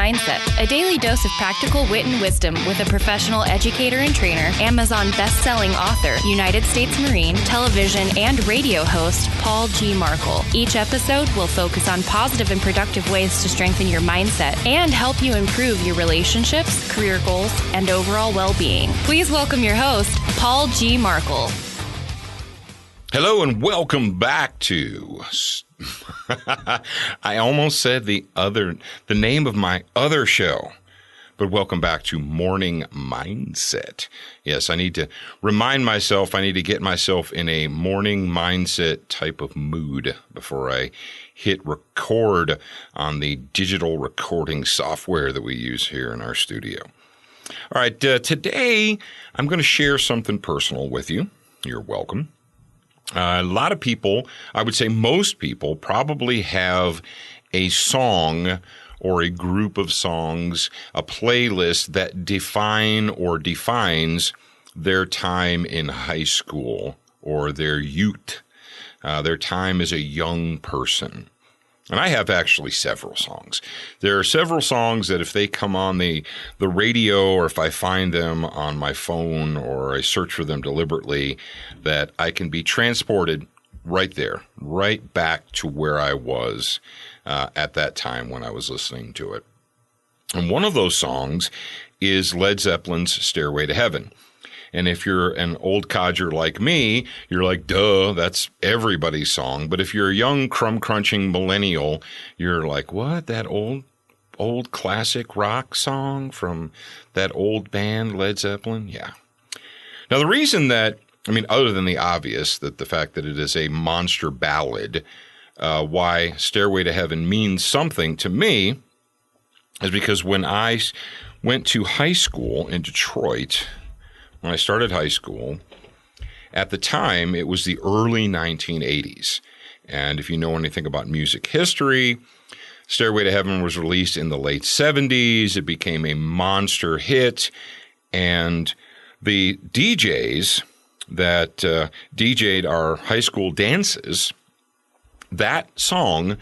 Mindset, a daily dose of practical wit and wisdom with a professional educator and trainer, Amazon best-selling author, United States Marine, television and radio host, Paul G. Markle. Each episode will focus on positive and productive ways to strengthen your mindset and help you improve your relationships, career goals, and overall well-being. Please welcome your host, Paul G. Markle. Hello and welcome back to, I almost said the name of my other show, but welcome back to Morning Mindset. Yes, I need to remind myself, I need to get myself in a morning mindset type of mood before I hit record on the digital recording software that we use here in our studio. All right, today I'm going to share something personal with you. You're welcome. A lot of people, I would say most people, probably have a song or a group of songs, a playlist that define or defines their time in high school or their youth, their time as a young person. And I have actually several songs. There are several songs that if they come on the radio or if I find them on my phone or I search for them deliberately, that I can be transported right there, right back to where I was at that time when I was listening to it. And one of those songs is Led Zeppelin's Stairway to Heaven. And if you're an old codger like me, you're like, duh, that's everybody's song. But if you're a young crumb-crunching millennial, you're like, what? That old classic rock song from that old band, Led Zeppelin? Yeah. Now, the reason that, other than the obvious, that the fact that it is a monster ballad, why Stairway to Heaven means something to me is because when I went to high school in Detroit, when I started high school, at the time, it was the early 1980s. And if you know anything about music history, Stairway to Heaven was released in the late 70s. It became a monster hit. And the DJs that DJ'd our high school dances, that song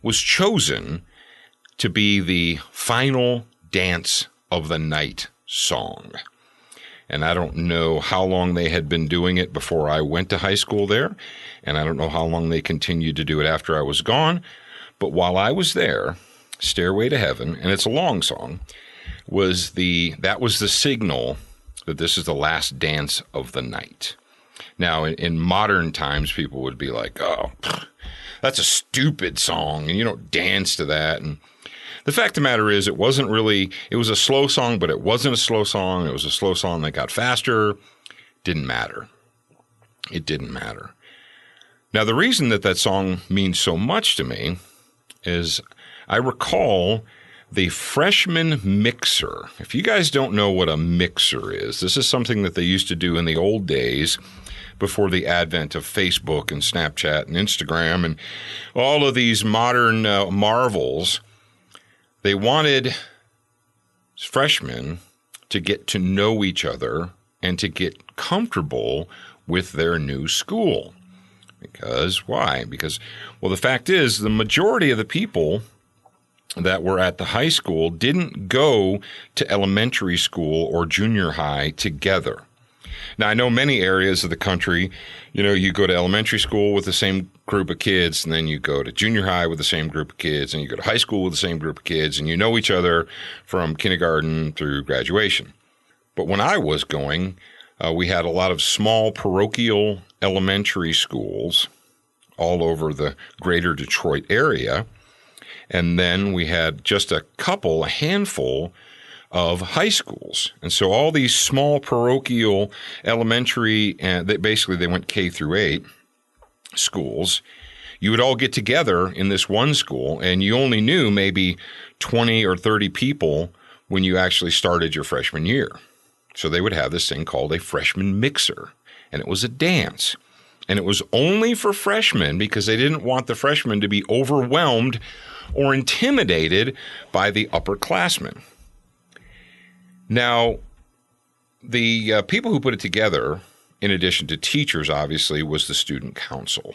was chosen to be the final dance of the night song. And I don't know how long they had been doing it before I went to high school there. And I don't know how long they continued to do it after I was gone. But while I was there, Stairway to Heaven, and it's a long song, that was the signal that this is the last dance of the night. Now, in modern times, people would be like, oh, that's a stupid song, and you don't dance to that. And the fact of the matter is, it was a slow song, but it wasn't a slow song. It was a slow song that got faster. Didn't matter. It didn't matter. Now, the reason that song means so much to me is I recall the freshman mixer. If you guys don't know what a mixer is, this is something that they used to do in the old days before the advent of Facebook and Snapchat and Instagram and all of these modern marvels. They wanted freshmen to get to know each other and to get comfortable with their new school. Because why? Because, the fact is the majority of the people that were at the high school didn't go to elementary school or junior high together. Now, I know many areas of the country, you go to elementary school with the same group of kids, and then you go to junior high with the same group of kids, and you go to high school with the same group of kids, and you know each other from kindergarten through graduation. But when I was going, we had a lot of small parochial elementary schools all over the greater Detroit area, and then we had just a handful of high schools. And so all these small parochial elementary, and they went K through 8 schools, you would all get together in this one school, and you only knew maybe 20 or 30 people when you actually started your freshman year. So they would have this thing called a freshman mixer, and it was a dance. And it was only for freshmen because they didn't want the freshmen to be overwhelmed or intimidated by the upperclassmen. Now, the people who put it together, in addition to teachers, obviously, was the student council.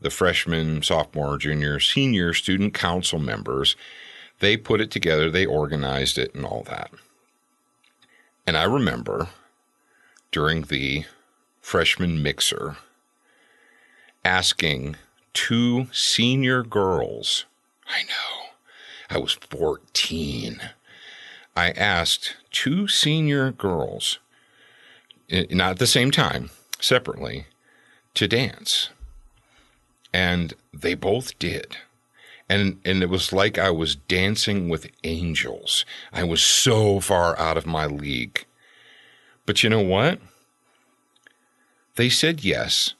The freshman, sophomore, junior, senior student council members They put it together, they organized it and all that. And I remember during the freshman mixer asking 2 senior girls, I know, I was 14. I asked 2 senior girls, not at the same time, separately, to dance. And they both did. And it was like I was dancing with angels. I was so far out of my league. But you know what? They said yes,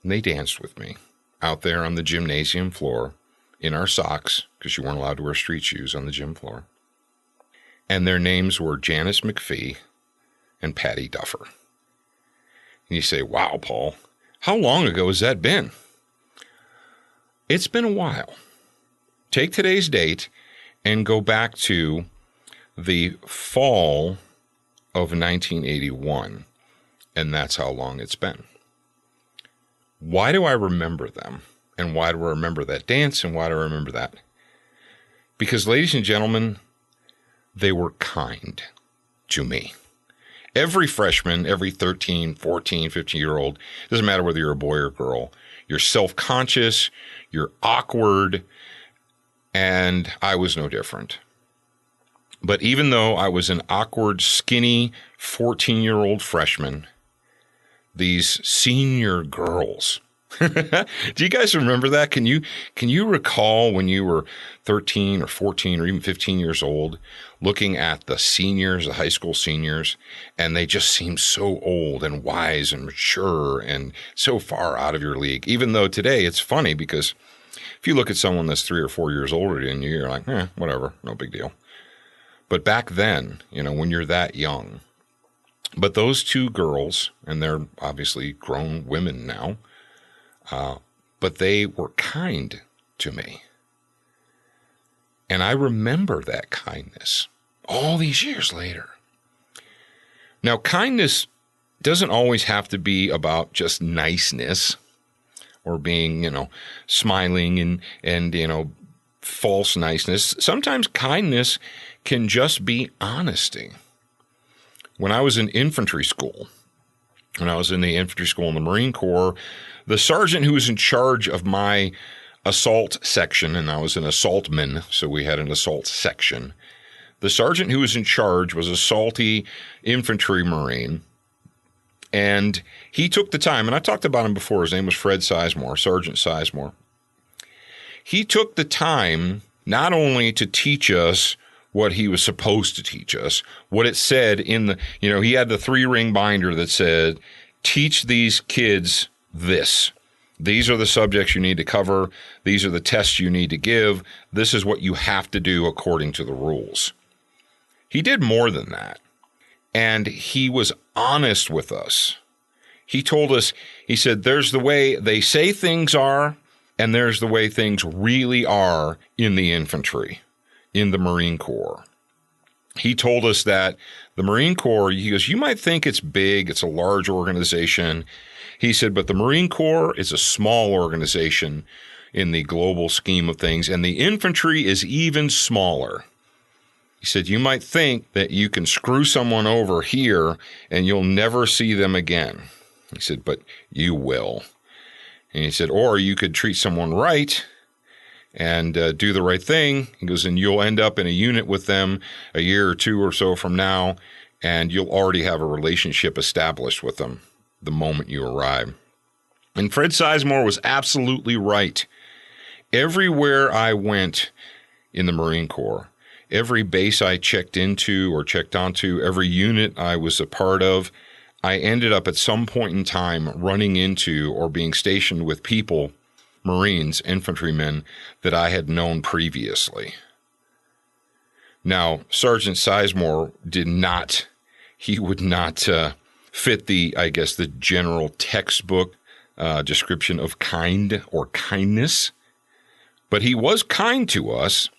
and they danced with me out there on the gymnasium floor in our socks, because you weren't allowed to wear street shoes on the gym floor. And their names were Janice McPhee and Patty Duffer. And you say, wow, Paul, how long ago has that been? It's been a while. Take today's date and go back to the fall of 1981, and that's how long it's been. Why do I remember them? And why do I remember that dance? And why do I remember that? Because, ladies and gentlemen, they were kind to me. Every freshman, every 13, 14, 15-year-old, doesn't matter whether you're a boy or girl, you're self-conscious, you're awkward, and I was no different. But even though I was an awkward, skinny 14-year-old freshman, these senior girls, do you guys remember that? Can you recall when you were 13 or 14 or even 15 years old, looking at the seniors, the high school seniors, and they just seemed so old and wise and mature and so far out of your league, even though today it's funny because if you look at someone that's 3 or 4 years older than you, you're like, whatever, no big deal. But back then, when you're that young, but those 2 girls, and they're obviously grown women now, but they were kind to me. And I remember that kindness all these years later. Now, kindness doesn't always have to be about just niceness or being, smiling and false niceness. Sometimes kindness can just be honesty. When I was in infantry school, when I was in the infantry school in the Marine Corps, the sergeant who was in charge of my assault section, and I was an assaultman, so we had an assault section. The sergeant who was in charge was a salty infantry Marine, and he took the time, and I talked about him before. His name was Fred Sizemore, Sergeant Sizemore. He took the time not only to teach us what he was supposed to teach us, what it said in the, he had the 3-ring binder that said, teach these kids this. These are the subjects you need to cover. These are the tests you need to give. This is what you have to do according to the rules. He did more than that. And he was honest with us. He told us, he said, there's the way they say things are, and there's the way things really are in the infantry, in the Marine Corps. He told us that the Marine Corps, he goes, you might think it's big, it's a large organization. He said, but the Marine Corps is a small organization in the global scheme of things, and the infantry is even smaller. He said, you might think that you can screw someone over here and you'll never see them again. He said, but you will. And he said, or you could treat someone right and do the right thing. He goes, and you'll end up in a unit with them a year or 2 or so from now, and you'll already have a relationship established with them the moment you arrive. And Fred Sizemore was absolutely right. Everywhere I went in the Marine Corps, every base I checked into or checked onto, every unit I was a part of, I ended up at some point in time running into or being stationed with people, Marines, infantrymen, that I had known previously. Now, Sergeant Sizemore would not fit the general textbook description of kind or kindness, but he was kind to us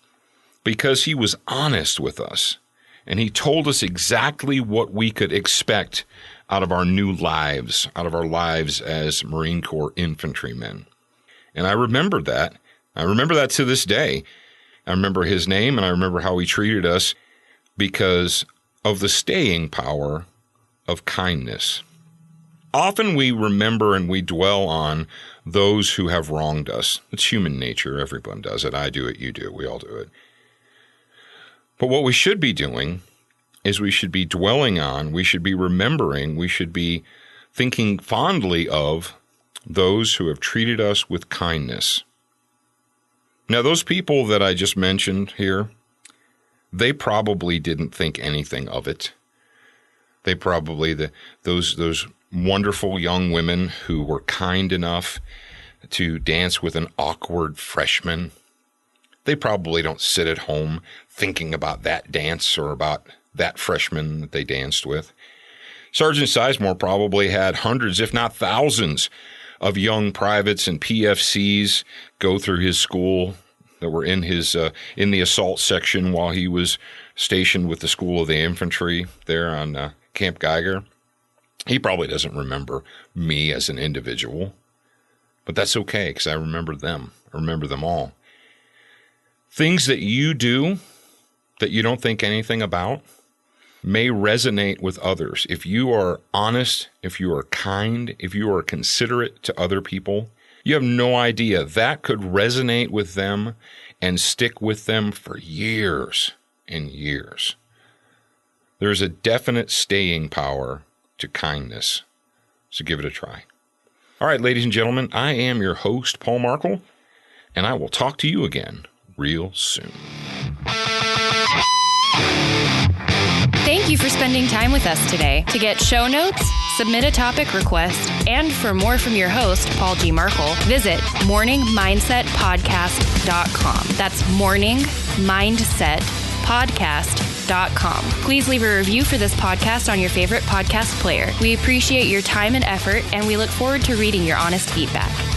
because he was honest with us, and he told us exactly what we could expect out of our new lives, out of our lives as Marine Corps infantrymen. And I remember that. I remember that to this day. I remember his name, and I remember how he treated us because of the staying power of kindness. Often we remember and we dwell on those who have wronged us. It's human nature. Everyone does it. I do it. You do it. We all do it. But what we should be doing is we should be dwelling on, we should be remembering, we should be thinking fondly of those who have treated us with kindness. Now, those people that I just mentioned here, they probably didn't think anything of it. They probably, those wonderful young women who were kind enough to dance with an awkward freshman, they probably don't sit at home thinking about that dance or about that freshman that they danced with. Sergeant Sizemore probably had hundreds, if not thousands, of young privates and PFCs go through his school that were in his in the assault section while he was stationed with the School of the Infantry there on Camp Geiger. He probably doesn't remember me as an individual, but that's okay because I remember them. I remember them all. Things that you do that you don't think anything about may resonate with others. If you are honest, if you are kind, if you are considerate to other people, you have no idea. That could resonate with them and stick with them for years and years. There's a definite staying power to kindness. So give it a try. All right, ladies and gentlemen, I am your host, Paul Markle, and I will talk to you again real soon. Thank you for spending time with us today. To get show notes, submit a topic request, and for more from your host, Paul G. Markle, visit morningmindsetpodcast.com. That's morningmindsetpodcast.com. Please leave a review for this podcast on your favorite podcast player. We appreciate your time and effort, and we look forward to reading your honest feedback.